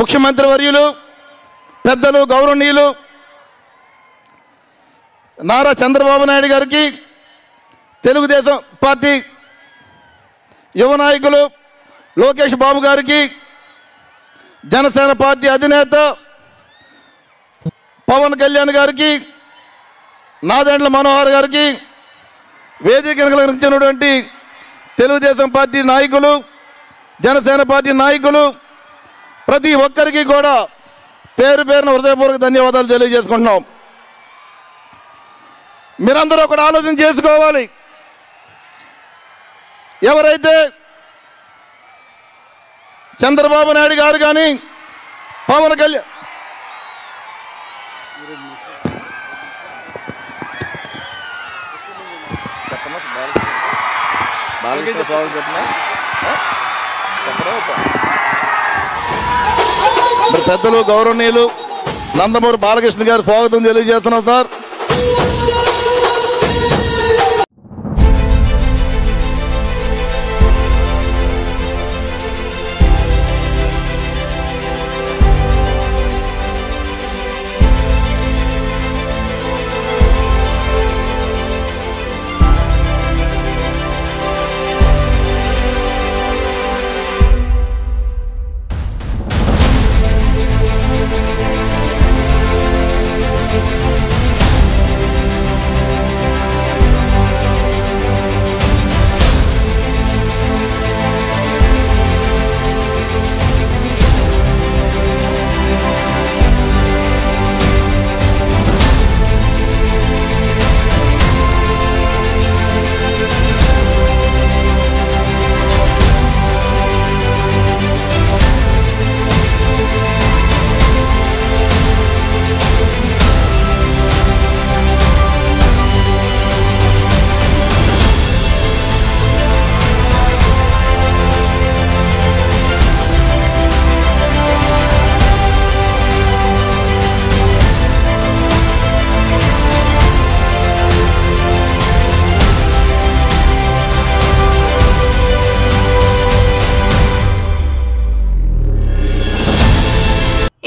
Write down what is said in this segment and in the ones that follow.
ముఖ్యమంత్రి వర్యులు పెద్దలు గౌరవనీయులు నారా చంద్రబాబు నాయుడు గారికి, తెలుగుదేశం పార్టీ యువ నాయకులు లోకేష్ బాబు గారికి, జనసేన పార్టీ అధినేత పవన్ కళ్యాణ్ గారికి, నాదెండ్ల మనోహర్ గారికి, వేదికను అలంకరించినటువంటి తెలుగుదేశం పార్టీ నాయకులు, జనసేన పార్టీ నాయకులు, ప్రతి ఒక్కరికి కూడా పేరు పేరున హృదయపూర్వక ధన్యవాదాలు తెలియజేసుకుంటున్నాం. మీరందరూ ఒకటి ఆలోచన చేసుకోవాలి. ఎవరైతే చంద్రబాబు నాయుడు గారు కానీ పవన్ కళ్యాణ్ పెద్దలు గౌరవనీయులు నందమూరి బాలకృష్ణ గారు స్వాగతం తెలియజేస్తున్నాం సార్.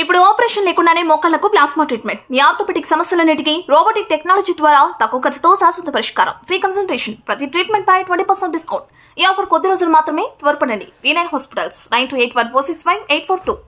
ఇప్పుడు ఆపరేషన్ లేకుండానే మోకాళ్లకు ప్లాస్మా ట్రీట్మెంట్. మీ ఆర్థోపెడిక్ సమస్యలన్నిటికీ రోబోటిక్ టెక్నాలజీ ద్వారా తక్కువ ఖర్చుతో శాశ్వత పరిష్కారం. ఫ్రీ కన్సల్టేషన్, ప్రతి ట్రీట్మెంట్ పై 20% డిస్కౌంట్. ఈ ఆఫర్ కొద్ది రోజులు మాత్రమే. త్వరపడండి. V9 hospitals 9281465842.